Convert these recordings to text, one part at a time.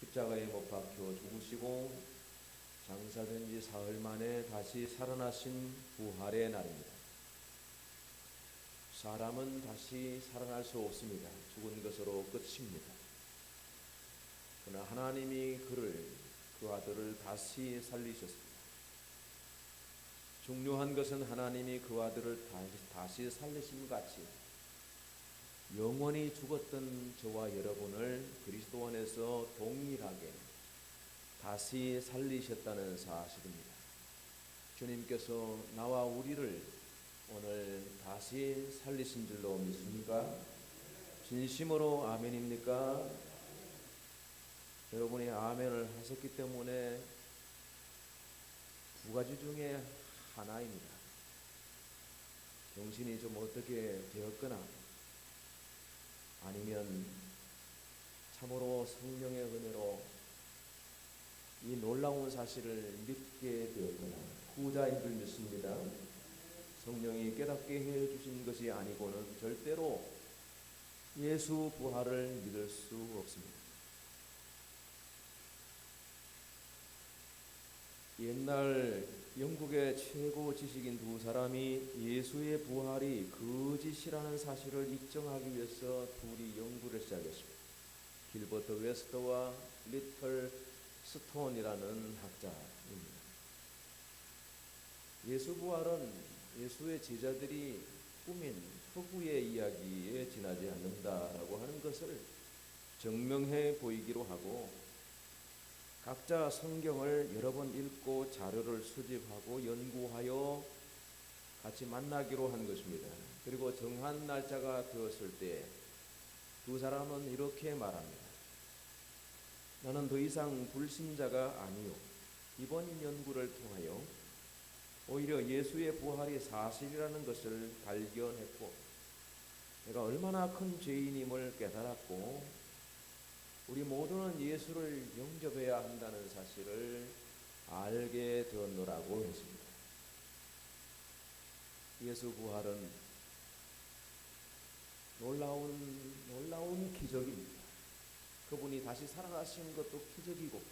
십자가에 못 박혀 죽으시고 장사된 지 사흘 만에 다시 살아나신 부활의 날입니다. 사람은 다시 살아날 수 없습니다. 죽은 것으로 끝입니다. 그러나 하나님이 그 아들을 다시 살리셨습니다. 중요한 것은 하나님이 그 아들을 다시 살리심 같이 영원히 죽었던 저와 여러분을 그리스도 안에서 동일하게 다시 살리셨다는 사실입니다. 주님께서 나와 우리를 오늘 다시 살리신 줄로 믿습니까? 진심으로 아멘입니까? 여러분이 아멘을 하셨기 때문에 두 가지 중에 하나입니다. 정신이 좀 어떻게 되었거나 아니면 참으로 성령의 은혜로 이 놀라운 사실을 믿게 되었거나 후자인 줄 믿습니다. 성령이 깨닫게 해주신 것이 아니고는 절대로 예수 부활을 믿을 수 없습니다. 옛날 영국의 최고 지식인 두 사람이 예수의 부활이 거짓이라는 사실을 입증하기 위해서 둘이 연구를 시작했습니다. 길버트 웨스터와 리틀 스톤이라는 학자입니다. 예수 부활은 예수의 제자들이 꾸민 허구의 이야기에 지나지 않는다라고 하는 것을 증명해 보이기로 하고, 각자 성경을 여러 번 읽고 자료를 수집하고 연구하여 같이 만나기로 한 것입니다. 그리고 정한 날짜가 되었을 때 두 사람은 이렇게 말합니다. 나는 더 이상 불신자가 아니요, 이번 연구를 통하여 오히려 예수의 부활이 사실이라는 것을 발견했고 내가 얼마나 큰 죄인임을 깨달았고 우리 모두는 예수를 영접해야 한다는 사실을 알게 되었노라고 했습니다. 예수 부활은 놀라운 기적입니다. 그분이 다시 살아나신 것도 기적이고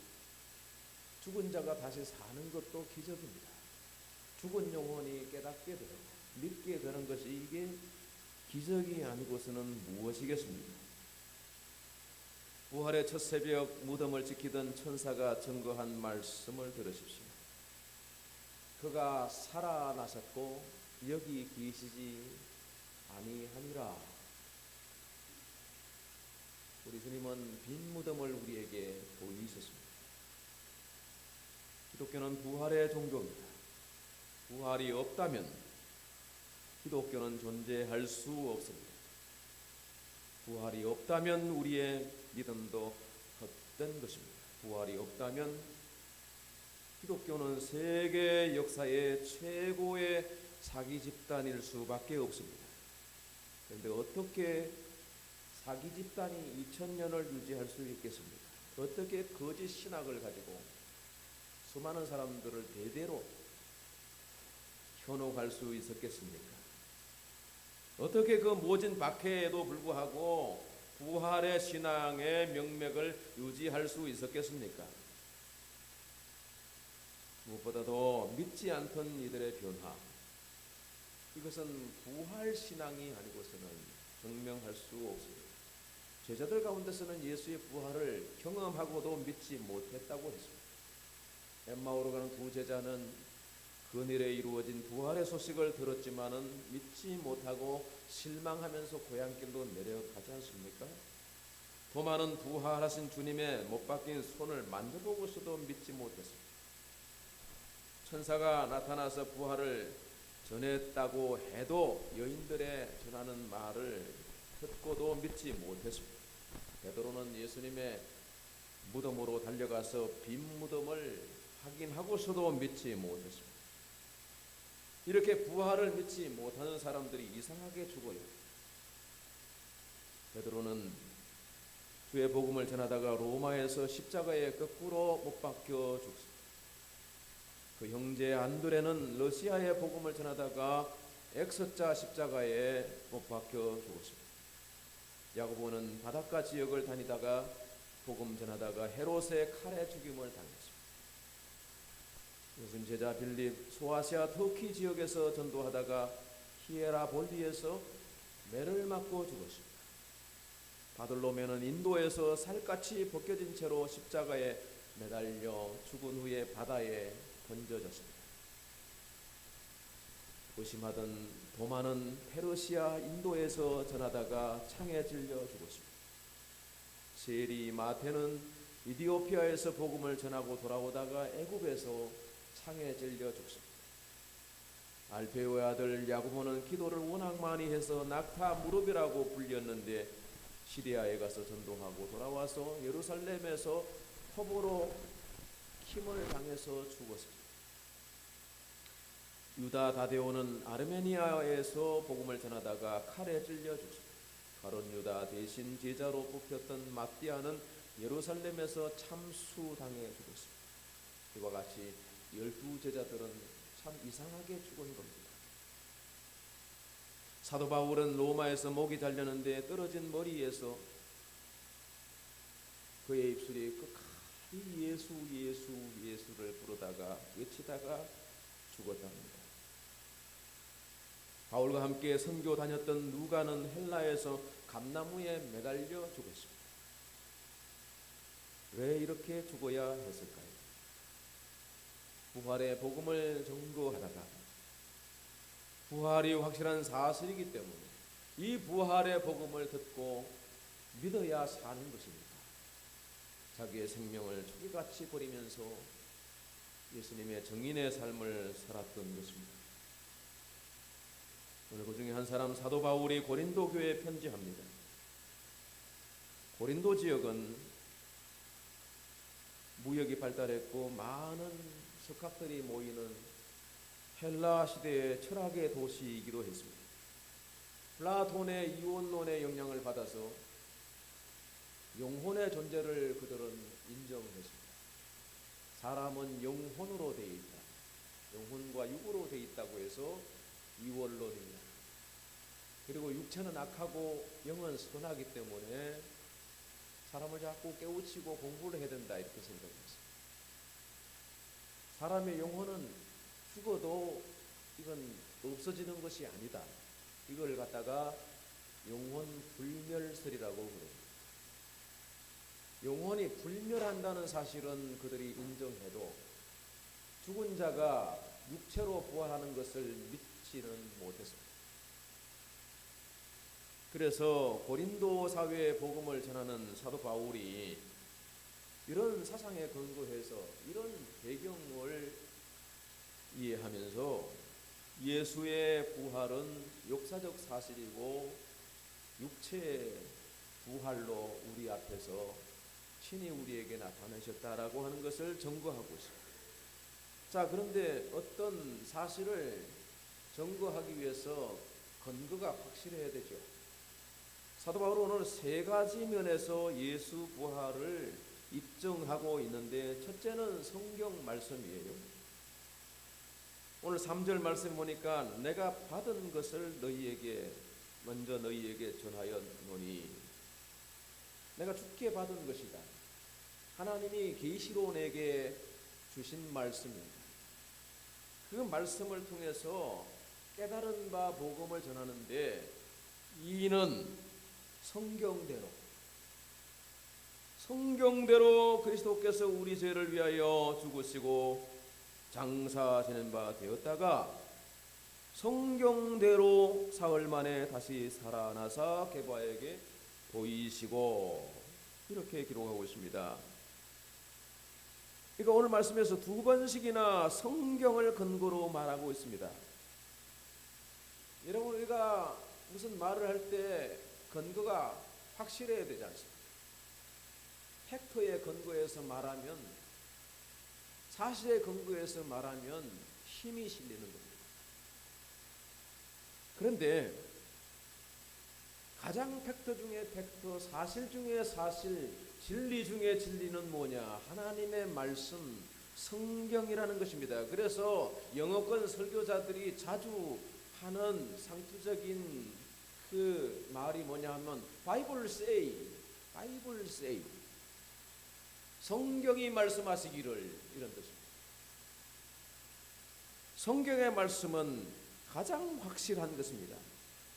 죽은 자가 다시 사는 것도 기적입니다. 죽은 영혼이 깨닫게 되고 믿게 되는 것이 이게 기적이 아니고서는 무엇이겠습니까? 부활의 첫 새벽 무덤을 지키던 천사가 증거한 말씀을 들으십시오. 그가 살아나셨고 여기 계시지 아니하니라. 우리 주님은 빈 무덤을 우리에게 보이셨습니다. 기독교는 부활의 종교입니다. 부활이 없다면 기독교는 존재할 수 없습니다. 부활이 없다면 우리의 믿음도 헛된 것입니다. 부활이 없다면 기독교는 세계 역사의 최고의 사기 집단일 수밖에 없습니다. 그런데 어떻게 사기 집단이 2000년을 유지할 수 있겠습니까? 어떻게 거짓 신학을 가지고 수많은 사람들을 대대로 현혹할 수 있었겠습니까? 어떻게 그 모진 박해에도 불구하고 부활의 신앙의 명맥을 유지할 수 있었겠습니까? 무엇보다도 믿지 않던 이들의 변화, 이것은 부활 신앙이 아니고서는 증명할 수 없습니다. 제자들 가운데서는 예수의 부활을 경험하고도 믿지 못했다고 했습니다. 엠마오로 가는 두 제자는 그늘에 이루어진 부활의 소식을 들었지만은 믿지 못하고 실망하면서 고향길로 내려가지 않습니까? 도마는 부활하신 주님의 못 박힌 손을 만져보고서도 믿지 못했습니다. 천사가 나타나서 부활을 전했다고 해도 여인들의 전하는 말을 듣고도 믿지 못했습니다. 베드로는 예수님의 무덤으로 달려가서 빈 무덤을 확인하고서도 믿지 못했습니다. 이렇게 부활을 믿지 못하는 사람들이 이상하게 죽어요. 베드로는 주의 복음을 전하다가 로마에서 십자가에 거꾸로 못 박혀 죽습니다. 그 형제 안드레는 러시아의 복음을 전하다가 X자 십자가에 못 박혀 죽었습니다. 야고보는 바닷가 지역을 다니다가 복음 전하다가 헤롯의 칼에 죽임을 당했습니다. 예수님 제자 빌립 소아시아 터키 지역에서 전도하다가 히에라볼리에서 매를 맞고 죽었습니다. 바들로메는 인도에서 살갗이 벗겨진 채로 십자가에 매달려 죽은 후에 바다에 던져졌습니다. 의심하던 도마는 페르시아 인도에서 전하다가 창에 찔려 죽었습니다. 세리 마태는 이디오피아에서 복음을 전하고 돌아오다가 애굽에서 창에 찔려 죽습니다. 알페오의 아들 야고보는 기도를 워낙 많이 해서 낙타 무릎이라고 불렸는데 시리아에 가서 전도하고 돌아와서 예루살렘에서 포로로 킴을 당해서 죽었습니다. 유다 다데오는 아르메니아에서 복음을 전하다가 칼에 찔려 죽습니다. 가룟 유다 대신 제자로 뽑혔던 마띠아는 예루살렘에서 참수당해 죽었습니다. 이와 같이 12제자들은 참 이상하게 죽은 겁니다. 사도 바울은 로마에서 목이 달렸는데 떨어진 머리에서 그의 입술이 끝까지 예수 예수 예수를 부르다가 외치다가 죽었답니다. 바울과 함께 선교 다녔던 누가는 헬라에서 감나무에 매달려 죽었습니다. 왜 이렇게 죽어야 했을까요? 부활의 복음을 전거하다가 부활이 확실한 사실이기 때문에 이 부활의 복음을 듣고 믿어야 사는 것입니다. 자기의 생명을 초기같이 버리면서 예수님의 정인의 삶을 살았던 것입니다. 오늘 그 중에 한 사람 사도 바울이 고린도 교회에 편지합니다. 고린도 지역은 무역이 발달했고 많은 석학들이 모이는 헬라 시대의 철학의 도시이기도 했습니다. 플라톤의 이원론의 영향을 받아서 영혼의 존재를 그들은 인정했습니다. 사람은 영혼으로 되어 있다. 영혼과 육으로 되어 있다고 해서 이원론입니다. 그리고 육체는 악하고 영은 선하기 때문에 사람을 자꾸 깨우치고 공부를 해야 된다 이렇게 생각했습니다. 사람의 영혼은 죽어도 이건 없어지는 것이 아니다. 이걸 갖다가 영혼 불멸설이라고 그럽니다. 영혼이 불멸한다는 사실은 그들이 인정해도 죽은 자가 육체로 부활하는 것을 믿지는 못했습니다. 그래서 고린도 사회의 복음을 전하는 사도 바울이 이런 사상에 근거해서 이런 배경을 이해하면서 예수의 부활은 역사적 사실이고 육체의 부활로 우리 앞에서 친히 우리에게 나타나셨다라고 하는 것을 증거하고 있습니다. 자, 그런데 어떤 사실을 증거하기 위해서 근거가 확실해야 되죠. 사도 바울은 오늘 세 가지 면에서 예수 부활을 입증하고 있는데 첫째는 성경 말씀이에요. 오늘 3절 말씀 보니까 내가 받은 것을 먼저 너희에게 전하였노니 내가 주께 받은 것이다. 하나님이 계시로 내게 주신 말씀입니다. 그 말씀을 통해서 깨달은 바 복음을 전하는데 이는 성경대로 그리스도께서 우리 죄를 위하여 죽으시고 장사 지낸 바 되었다가 성경대로 사흘 만에 다시 살아나사 게바에게 보이시고 이렇게 기록하고 있습니다. 그러니까 오늘 말씀에서 두 번씩이나 성경을 근거로 말하고 있습니다. 여러분, 우리가 무슨 말을 할 때 근거가 확실해야 되지 않습니까? 팩트에 근거해서 말하면, 사실에 근거해서 말하면 힘이 실리는 겁니다. 그런데 가장 팩트 중에 팩트, 사실 중에 사실, 진리 중에 진리는 뭐냐? 하나님의 말씀, 성경이라는 것입니다. 그래서 영어권 설교자들이 자주 하는 상투적인 그 말이 뭐냐 하면 Bible say. 성경이 말씀하시기를, 이런 뜻입니다. 성경의 말씀은 가장 확실한 것입니다.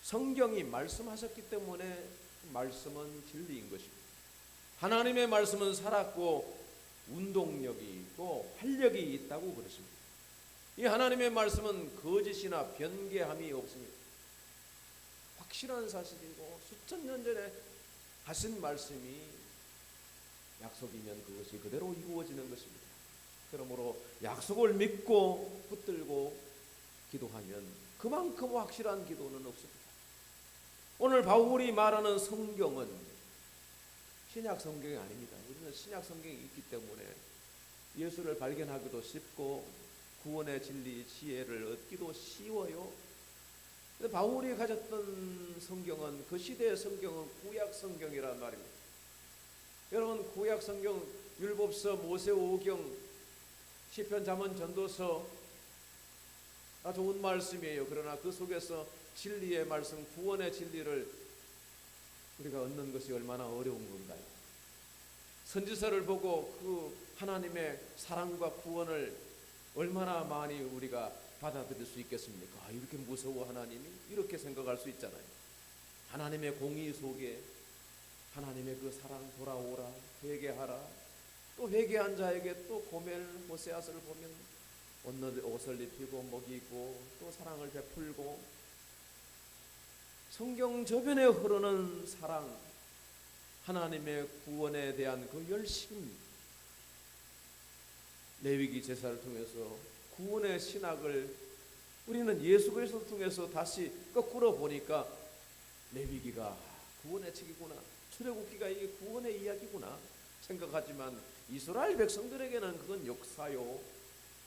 성경이 말씀하셨기 때문에 말씀은 진리인 것입니다. 하나님의 말씀은 살았고 운동력이 있고 활력이 있다고 그랬습니다. 이 하나님의 말씀은 거짓이나 변개함이 없습니다. 확실한 사실이고 수천 년 전에 하신 말씀이 약속이면 그것이 그대로 이루어지는 것입니다. 그러므로 약속을 믿고 붙들고 기도하면 그만큼 확실한 기도는 없습니다. 오늘 바울이 말하는 성경은 신약 성경이 아닙니다. 우리는 신약 성경이 있기 때문에 예수를 발견하기도 쉽고 구원의 진리, 지혜를 얻기도 쉬워요. 근데 바울이 가졌던 성경은, 그 시대의 성경은 구약 성경이란 말입니다. 여러분, 구약 성경 율법서, 모세오경, 시편, 잠언, 전도서 다 좋은 말씀이에요. 그러나 그 속에서 진리의 말씀, 구원의 진리를 우리가 얻는 것이 얼마나 어려운 건가요? 선지서를 보고 그 하나님의 사랑과 구원을 얼마나 많이 우리가 받아들일 수 있겠습니까? 이렇게 무서워 하나님이? 이렇게 생각할 수 있잖아요. 하나님의 공의 속에 하나님의 그 사랑, 돌아오라, 회개하라. 또 회개한 자에게 또 고멜, 호세아스를 보면 옷을 입히고 먹이고 또 사랑을 베풀고, 성경 저변에 흐르는 사랑, 하나님의 구원에 대한 그 열심, 레위기 제사를 통해서 구원의 신학을 우리는 예수 그리스도를 통해서 다시 거꾸로 보니까 레위기가 구원의 책이구나, 출애굽기가 이게 구원의 이야기구나 생각하지만 이스라엘 백성들에게는 그건 역사요,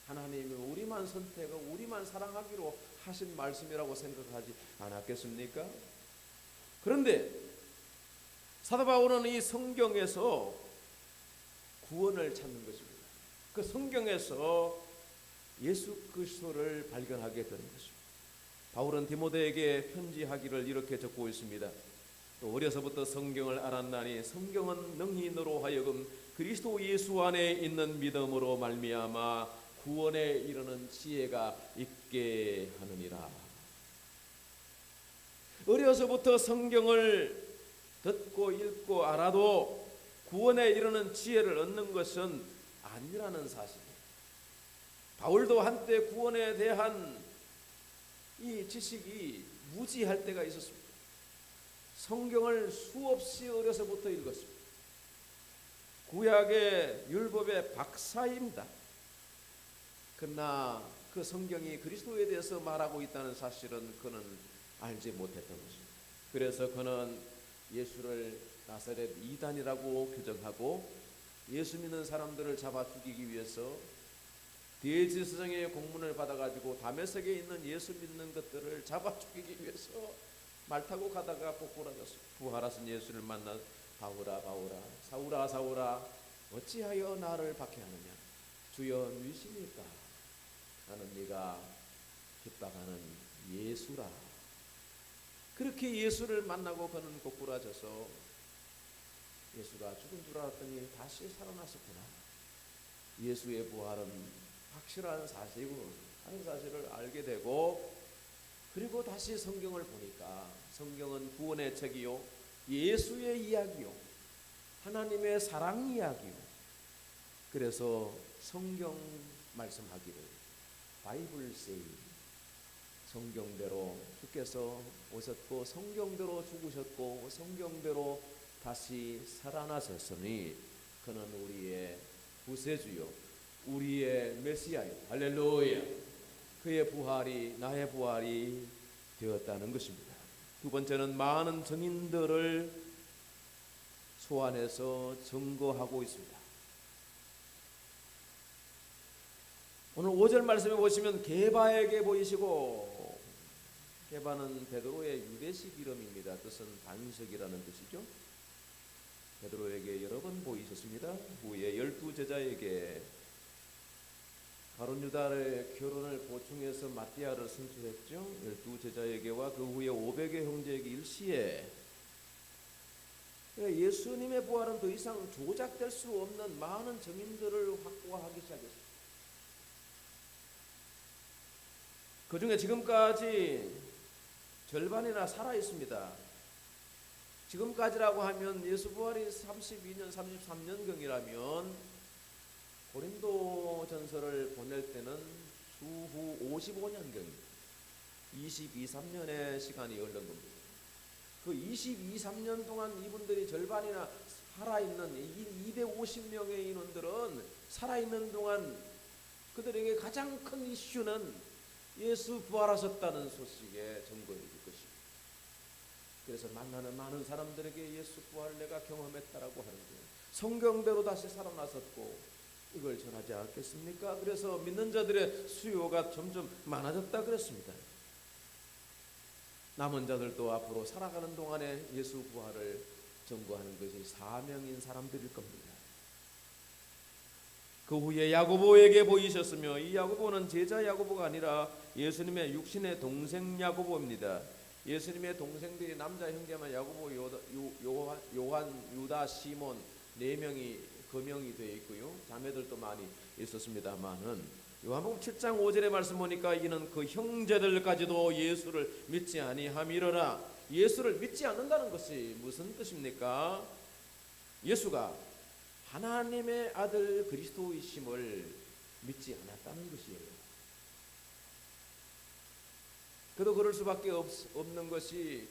하나님이 우리만 선택하고 우리만 사랑하기로 하신 말씀이라고 생각하지 않았겠습니까? 그런데 사도 바울은 이 성경에서 구원을 찾는 것입니다. 그 성경에서 예수 그리스도를 발견하게 되는 것입니다. 바울은 디모데에게 편지하기를 이렇게 적고 있습니다. 또 어려서부터 성경을 알았나니 성경은 능히 너로 하여금 그리스도 예수 안에 있는 믿음으로 말미암아 구원에 이르는 지혜가 있게 하느니라. 어려서부터 성경을 듣고 읽고 알아도 구원에 이르는 지혜를 얻는 것은 아니라는 사실이에요. 바울도 한때 구원에 대한 이 지식이 무지할 때가 있었습니다. 성경을 수없이 어려서부터 읽었습니다. 구약의 율법의 박사입니다. 그러나 그 성경이 그리스도에 대해서 말하고 있다는 사실은 그는 알지 못했던 것입니다. 그래서 그는 예수를 나사렛 이단이라고 규정하고 예수 믿는 사람들을 잡아 죽이기 위해서 대제사장의 공문을 받아가지고 다메섹에 있는 예수 믿는 것들을 잡아 죽이기 위해서 말 타고 가다가 꼬꾸라졌어요. 부활하신 예수를 만나 바울아 바울아 사울아 사울아 어찌하여 나를 박해하느냐, 주여 누구십니까? 나는 네가 핍박하는 예수라. 그렇게 예수를 만나고 그는 꼬꾸라져서 예수가 죽은 줄 알았더니 다시 살아났었구나, 예수의 부활은 확실한 사실이고 하는 사실을 알게 되고, 그리고 다시 성경을 보니까 성경은 구원의 책이요, 예수의 이야기요, 하나님의 사랑 이야기요. 그래서 성경 말씀하기를 바이블 세이, 성경대로 주께서 오셨고 성경대로 죽으셨고 성경대로 다시 살아나셨으니 그는 우리의 구세주요, 우리의 메시아요. 할렐루야. 그의 부활이 나의 부활이 되었다는 것입니다. 두 번째는 많은 증인들을 소환해서 증거하고 있습니다. 오늘 5절 말씀에 보시면 게바에게 보이시고, 게바는 베드로의 유대식 이름입니다. 뜻은 반석이라는 뜻이죠. 베드로에게 여러 번 보이셨습니다. 후에 12제자에게 가룟 유다의 결혼을 보충해서 마띠아를 선출했죠. 12제자에게와 그 후에 500의 형제에게 일시에 예수님의 부활은 더 이상 조작될 수 없는 많은 증인들을 확보하기 시작했습니다. 그 중에 지금까지 절반이나 살아 있습니다. 지금까지라고 하면 예수 부활이 32년, 33년경이라면 고린도 전서를 보낼 때는 수후 55년경입니다. 22, 3년의 시간이 흐른 겁니다. 그 22, 3년 동안 이분들이 절반이나 살아있는 250명의 인원들은 살아있는 동안 그들에게 가장 큰 이슈는 예수 부활하셨다는 소식의 증거일 것입니다. 그래서 만나는 많은 사람들에게 예수 부활을 내가 경험했다라고 하는 거예요. 성경대로 다시 살아나셨고 이걸 전하지 않겠습니까? 그래서 믿는 자들의 수요가 점점 많아졌다 그랬습니다. 남은 자들도 앞으로 살아가는 동안에 예수 부활을 전거하는 것이 사명인 사람들일 겁니다. 그 후에 야고보에게 보이셨으며, 이 야고보는 제자 야고보가 아니라 예수님의 육신의 동생 야고보입니다. 예수님의 동생들이 남자 형제만 야고보, 요한, 유다, 시몬 4명이 거명이 되어 있고요. 자매들도 많이 있었습니다만은 요한복음 7장 5절의 말씀 보니까 이는 그 형제들까지도 예수를 믿지 아니함이러라. 예수를 믿지 않는다는 것이 무슨 뜻입니까? 예수가 하나님의 아들 그리스도이심을 믿지 않았다는 것이에요. 그도 그럴 수밖에 없는 것이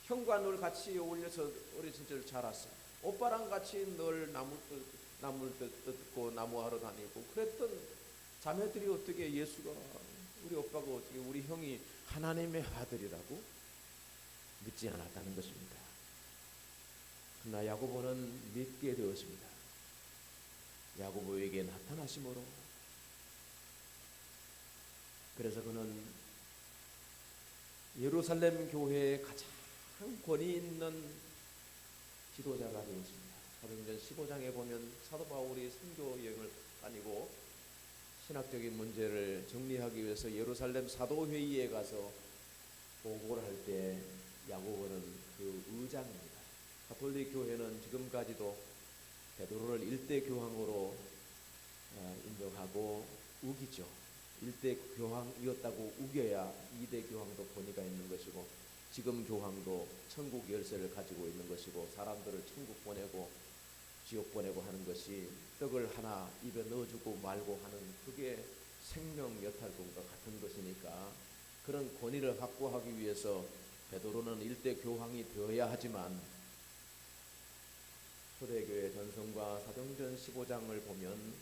형과 늘 같이 어울려서 어린 시절 자랐어요. 오빠랑 같이 늘 나무를 뜯고 나무하러 다니고 그랬던 자매들이 어떻게 예수가 우리 오빠가 어떻게 우리 형이 하나님의 아들이라고 믿지 않았다는 것입니다. 그러나 야고보는 믿게 되었습니다. 야고보에게 나타나심으로. 그래서 그는 예루살렘 교회의 가장 권위 있는 지도자가 되었습니다. 사도행전 15장에 보면 사도 바울이 선교 여행을 다니고 신학적인 문제를 정리하기 위해서 예루살렘 사도회의에 가서 보고를 할 때 야고보는 그 의장입니다. 가톨릭 교회는 지금까지도 베드로를 일대 교황으로 인정하고 우기죠. 일대 교황이었다고 우겨야 2대 교황도 권위가 있는 것이고, 지금 교황도 천국 열쇠를 가지고 있는 것이고, 사람들을 천국 보내고 지옥 보내고 하는 것이 떡을 하나 입에 넣어주고 말고 하는 그게 생명 여탈금과 같은 것이니까, 그런 권위를 확보하기 위해서 베드로는 일대 교황이 되어야 하지만, 초대교회 전성과 사도행전 15장을 보면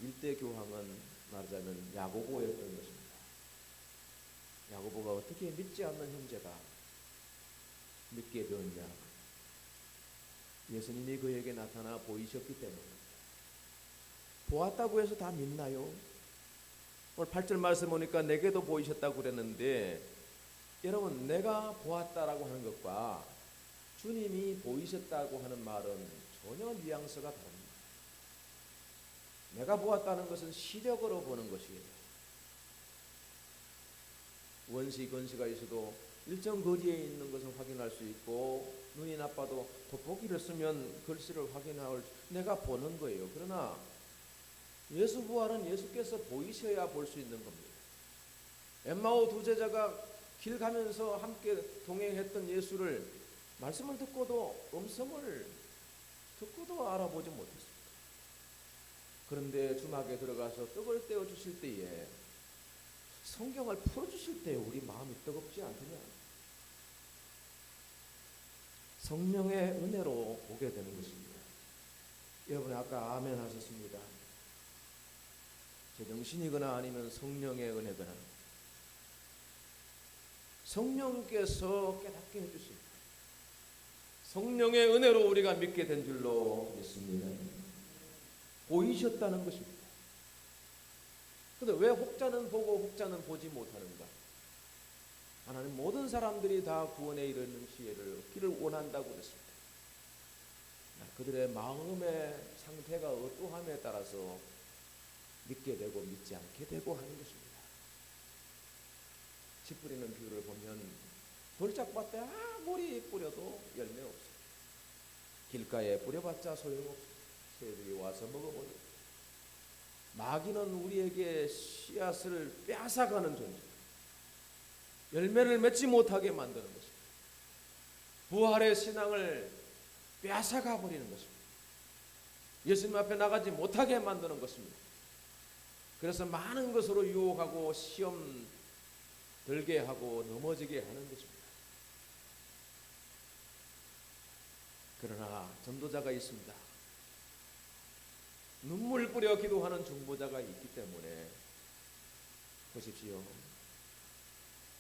일대 교황은 말하자면 야고보였던 것입니다. 야고보가 어떻게 믿지 않는 형제가 믿게 되었냐? 예수님이 그에게 나타나 보이셨기 때문입니다. 보았다고 해서 다 믿나요? 오늘 8절 말씀 보니까 내게도 보이셨다고 그랬는데, 여러분, 내가 보았다라고 하는 것과 주님이 보이셨다고 하는 말은 전혀 뉘앙스가 다릅니다. 내가 보았다는 것은 시력으로 보는 것이에요. 원시, 건시가 있어도 일정 거리에 있는 것은 확인할 수 있고, 눈이 나빠도 돋보기를 쓰면 글씨를 확인할 내가 보는 거예요. 그러나 예수 부활은 예수께서 보이셔야 볼 수 있는 겁니다. 엠마오 두 제자가 길 가면서 함께 동행했던 예수를 말씀을 듣고도 음성을 듣고도 알아보지 못했습니다. 그런데 주막에 들어가서 떡을 떼어 주실 때에 성경을 풀어주실 때 우리 마음이 뜨겁지 않느냐? 성령의 은혜로 보게 되는 것입니다. 여러분 아까 아멘 하셨습니다. 제정신이거나 아니면 성령의 은혜거나, 성령께서 깨닫게 해주십니다. 성령의 은혜로 우리가 믿게 된 줄로 믿습니다. 보이셨다는 것입니다. 그런데 왜 혹자는 보고 혹자는 보지 못하는가? 하나님 모든 사람들이 다 구원에 이르는 지혜를 얻기를 원한다고 그랬습니다. 그들의 마음의 상태가 어떠함에 따라서 믿게 되고 믿지 않게 되고 하는 것입니다. 씨 뿌리는 비유를 보면 돌짝밭에 아무리 뿌려도 열매 없어요. 길가에 뿌려봤자 소용없어. 새들이 와서 먹어버려. 마귀는 우리에게 씨앗을 빼앗아가는 존재, 열매를 맺지 못하게 만드는 것입니다. 부활의 신앙을 빼앗아가 버리는 것입니다. 예수님 앞에 나가지 못하게 만드는 것입니다. 그래서 많은 것으로 유혹하고 시험 들게 하고 넘어지게 하는 것입니다. 그러나 전도자가 있습니다. 눈물 뿌려 기도하는 중보자가 있기 때문에 보십시오.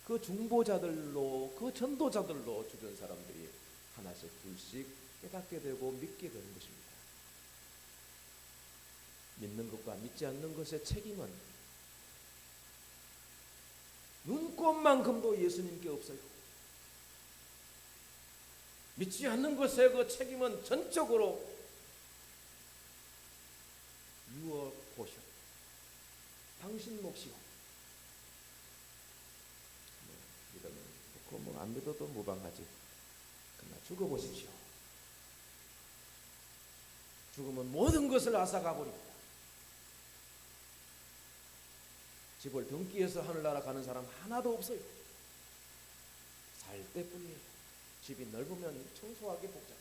그 중보자들로, 그 전도자들로 주변 사람들이 하나씩 둘씩 깨닫게 되고 믿게 되는 것입니다. 믿는 것과 믿지 않는 것의 책임은 눈꼽만큼도 예수님께 없어요. 믿지 않는 것의 그 책임은 전적으로 유어 보시오. 당신 몫이오. 믿으면 좋고 안 믿어도 무방하지. 그러나 죽어보십시오. 죽으면 모든 것을 앗아가 버립니다. 집을 등기해서 하늘나라 가는 사람 하나도 없어요. 살 때뿐이에요. 집이 넓으면 청소하기 복잡해요.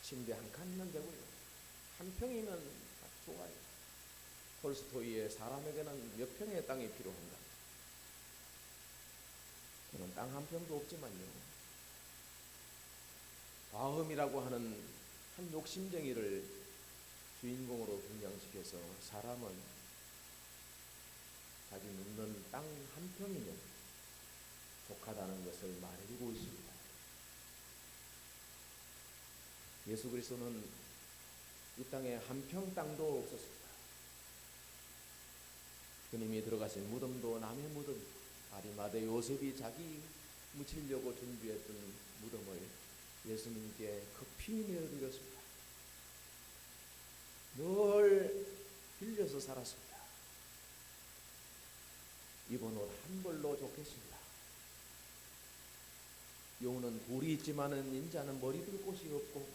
침대 한 칸이면 되고요. 한 평이면 좋아요. 톨스토이의 사람에게는 몇 평의 땅이 필요한가? 저는 땅 한 평도 없지만요. 과음이라고 하는 한 욕심쟁이를 주인공으로 등장시켜서 사람은 자기 눕는 땅 한 평이면 족하다는 것을 말해주고 있습니다. 예수 그리스도는 이 땅에 한 평 땅도 없었습니다. 그님이 들어가신 무덤도 남의 무덤, 아리마대 요셉이 자기 묻히려고 준비했던 무덤을 예수님께 급히 내어드렸습니다. 늘 빌려서 살았습니다. 입은 옷 한 벌로 좋겠습니다. 용은 돌이 있지만은 인자는 머리 둘 곳이 없고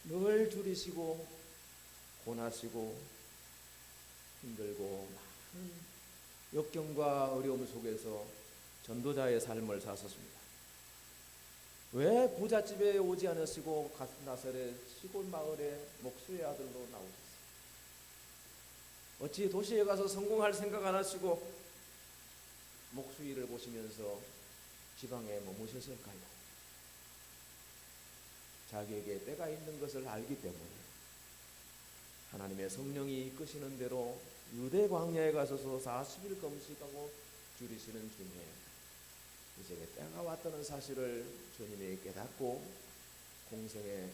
늘 줄이시고 고나시고 힘들고 많은 역경과 어려움 속에서 전도자의 삶을 사셨습니다. 왜 부잣집에 오지 않으시고 나사렛 시골 마을의 목수의 아들로 나오셨어요? 어찌 도시에 가서 성공할 생각 안 하시고 목수 일을 보시면서 지방에 머무셨을까요? 자기에게 때가 있는 것을 알기 때문에 하나님의 성령이 이끄시는 대로 유대 광야에 가서서 40일 금식하고 줄이시는 중에 이제 때가 왔다는 사실을 주님이 깨닫고 공생의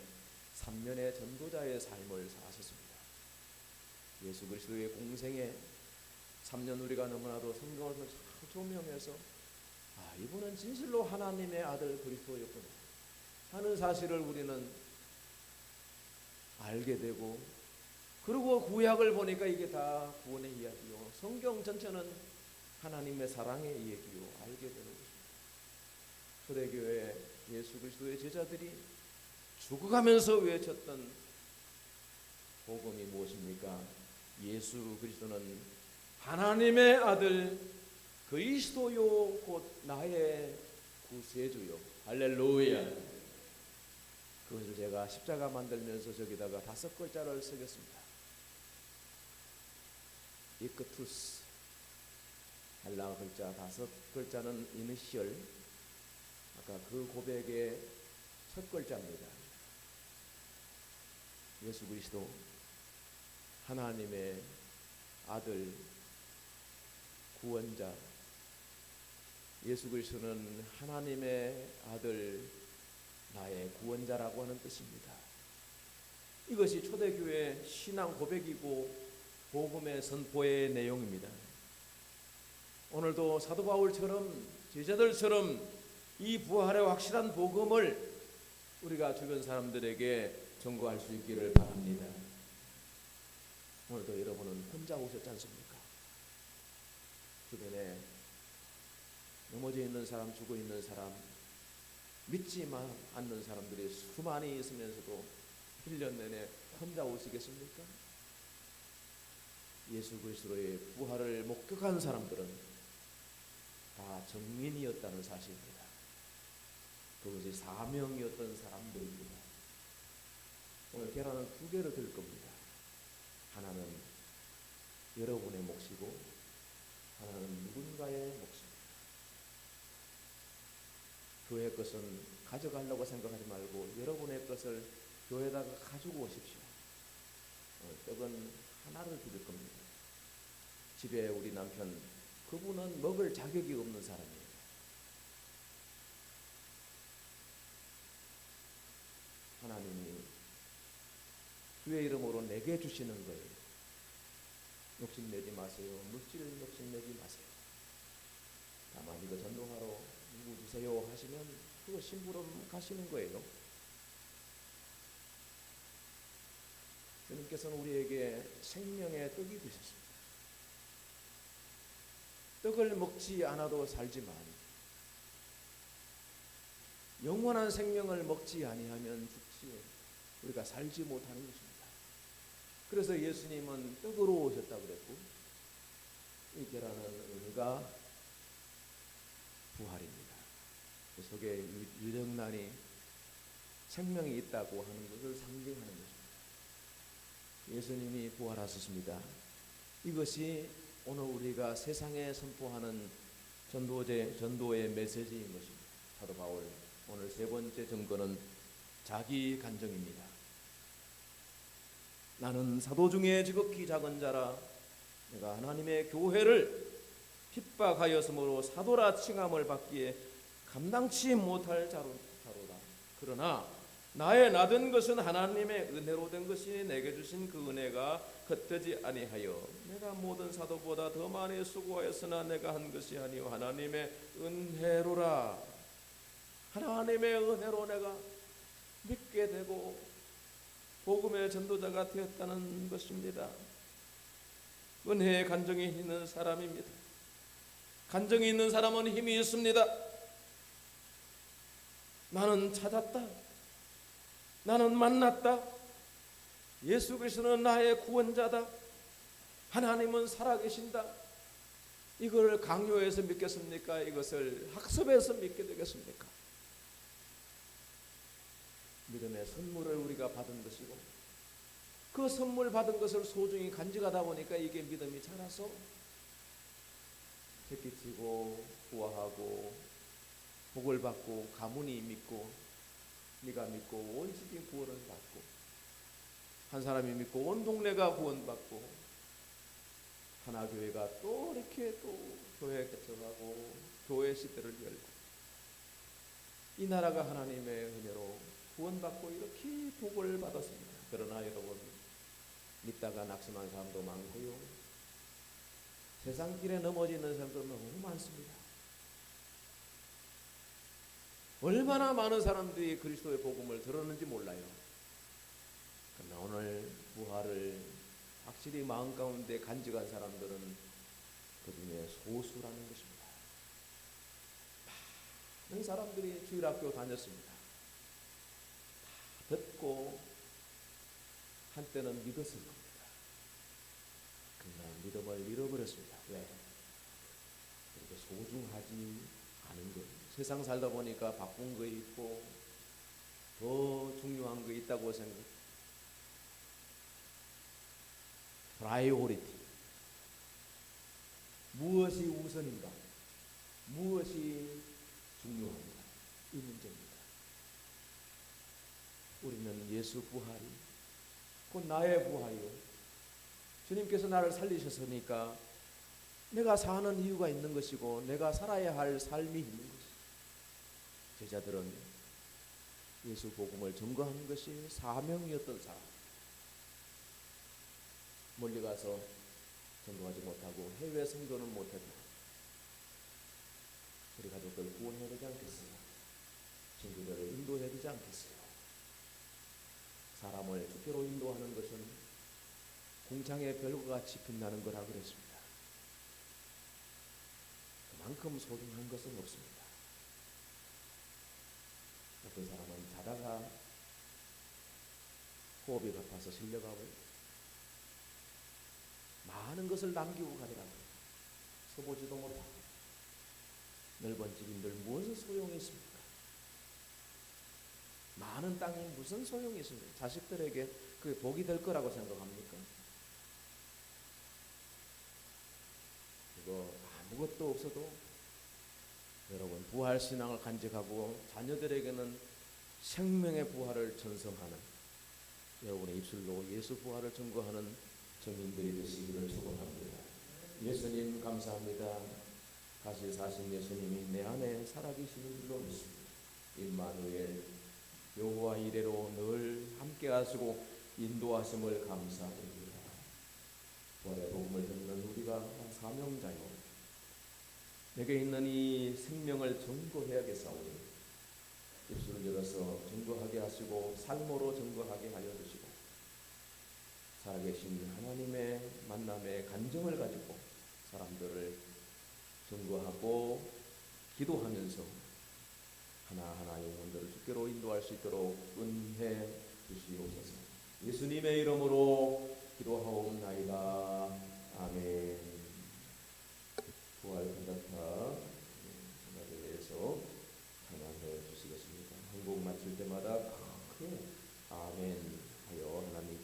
3년의 전도자의 삶을 사셨습니다. 예수 그리스도의 공생에 3년 우리가 너무나도 성경을 조명해서 이분은 진실로 하나님의 아들 그리스도였구나 하는 사실을 우리는 알게 되고, 그리고 구약을 보니까 이게 다 구원의 이야기요, 성경 전체는 하나님의 사랑의 이야기요 알게 되는 것입니다. 초대교회 예수 그리스도의 제자들이 죽어가면서 외쳤던 복음이 무엇입니까? 예수 그리스도는 하나님의 아들 그리스도요 곧 나의 구세주요. 할렐루야. 그것을 제가 십자가 만들면서 저기다가 5글자를 쓰겠습니다. 이크투스. 헬라어 글자 5글자는 이니셜. 아까 그 고백의 첫 글자입니다. 예수 그리스도 하나님의 아들 구원자. 예수 그리스도는 하나님의 아들 나의 구원자라고 하는 뜻입니다. 이것이 초대교회 신앙 고백이고 복음의 선포의 내용입니다. 오늘도 사도 바울처럼 제자들처럼 이 부활의 확실한 복음을 우리가 주변 사람들에게 전거할 수 있기를 바랍니다. 오늘도 여러분은 혼자 오셨지 않습니까? 주변에 넘어져 있는 사람, 죽어 있는 사람, 믿지만 않는 사람들이 수많이 있으면서도 1년 내내 혼자 오시겠습니까? 예수 그리스도의 부활을 목격한 사람들은 다 정민이었다는 사실입니다. 그것이 사명이었던 사람들입니다. 오늘 계란은 두 개로 들 겁니다. 하나는 여러분의 몫이고 하나는 누군가의 몫입니다. 교회 것은 가져가려고 생각하지 말고 여러분의 것을 교회에다가 가지고 오십시오. 떡은 하나를 드릴 겁니다. 집에 우리 남편, 그분은 먹을 자격이 없는 사람이에요. 하나님이 주의 이름으로 내게 주시는 거예요. 욕심내지 마세요. 물질 욕심내지 마세요. 다만 이거 전도하러 누구 주세요 하시면 그거 심부름 가시는 거예요. 주님께서는 우리에게 생명의 떡이 되셨습니다. 떡을 먹지 않아도 살지만 영원한 생명을 먹지 아니하면 죽지 우리가 살지 못하는 것입니다. 그래서 예수님은 떡으로 오셨다고 그랬고 이 계란은 은과 부활입니다. 그 속에 유정란이 생명이 있다고 하는 것을 상징하는 것입니다. 예수님이 부활하셨습니다. 이것이 오늘 우리가 세상에 선포하는 전도의 메시지인 것입니다. 사도 바울 오늘 세 번째 증거는 자기 간증입니다. 나는 사도 중에 지극히 작은 자라 내가 하나님의 교회를 핍박하였으므로 사도라 칭함을 받기에 감당치 못할 자로다. 그러나 나의 나된 것은 하나님의 은혜로 된 것이 내게 주신 그 은혜가 헛되지 아니하여 내가 모든 사도보다 더 많이 수고하였으나 내가 한 것이 아니요 하나님의 은혜로라. 하나님의 은혜로 내가 믿게 되고 복음의 전도자가 되었다는 것입니다. 은혜의 간증이 있는 사람입니다. 간증이 있는 사람은 힘이 있습니다. 나는 찾았다. 나는 만났다. 예수 그리스도는 나의 구원자다. 하나님은 살아계신다. 이걸 강요해서 믿겠습니까? 이것을 학습해서 믿게 되겠습니까? 믿음의 선물을 우리가 받은 것이고 그 선물 받은 것을 소중히 간직하다 보니까 이게 믿음이 자라서 새끼치고 구하고 복을 받고 가문이 믿고 네가 믿고 온 집이 구원을 받고 한 사람이 믿고 온 동네가 구원받고 하나교회가 또 이렇게 또 교회 개척하고 교회 시대를 열고 이 나라가 하나님의 은혜로 구원받고 이렇게 복을 받았습니다. 그러나 여러분 믿다가 낙심한 사람도 많고요. 세상 길에 넘어지는 사람도 너무 많습니다. 얼마나 많은 사람들이 그리스도의 복음을 들었는지 몰라요. 그러나 오늘 부활을 확실히 마음 가운데 간직한 사람들은 그 중에 소수라는 것입니다. 많은 사람들이 주일학교 다녔습니다. 다 듣고 한때는 믿었을 겁니다. 그러나 믿음을 잃어버렸습니다. 왜? 그리고 소중하지 않은 거예요. 세상 살다 보니까 바쁜 거 있고 더 중요한 거 있다고 생각. 프라이오리티. 무엇이 우선인가? 무엇이 중요한가? 이 문제입니다. 우리는 예수 부활이 곧 나의 부활이요. 주님께서 나를 살리셨으니까 내가 사는 이유가 있는 것이고 내가 살아야 할 삶이 있는 것이고 제자들은 예수 복음을 증거하는 것이 사명이었던 사람. 멀리 가서 전도하지 못하고 해외 선교는 못해도 우리 가족들 구원해야 되지 않겠어요? 친구들을 인도해야 되지 않겠어요? 사람을 주께로 인도하는 것은 공창의 별과 같이 빛나는 거라 그랬습니다. 그만큼 소중한 것은 없습니다. 어떤 사람은 자다가 호흡이 가파서 실려가고 많은 것을 남기고 가더라고요. 서보지도 못하고 넓은 집인들 무엇을 소용이 있습니까? 많은 땅이 무슨 소용이 있습니까? 자식들에게 그게 복이 될 거라고 생각합니까? 그거 아무것도 없어도 여러분 부활신앙을 간직하고 자녀들에게는 생명의 부활을 전성하는 여러분의 입술로 예수 부활을 증거하는 정인들이 되시기를 축원합니다. 예수님 감사합니다. 다시 사신 예수님이 내 안에 살아계시는 줄로 믿습니다. 임마누엘 여호와 이레로 늘 함께 하시고 인도하심을 감사드립니다. 부활의 복음을 듣는 우리가 사명자요 내게 있는 이 생명을 증거해야겠사오니 입술을 열어서 증거하게 하시고 삶으로 증거하게 하여 주시고 살아계신 하나님의 만남의 간증을 가지고 사람들을 증거하고 기도하면서 하나하나 영혼들을 주께로 인도할 수 있도록 은혜 주시옵소서. 예수님의 이름으로 기도하옵나이다. 아멘.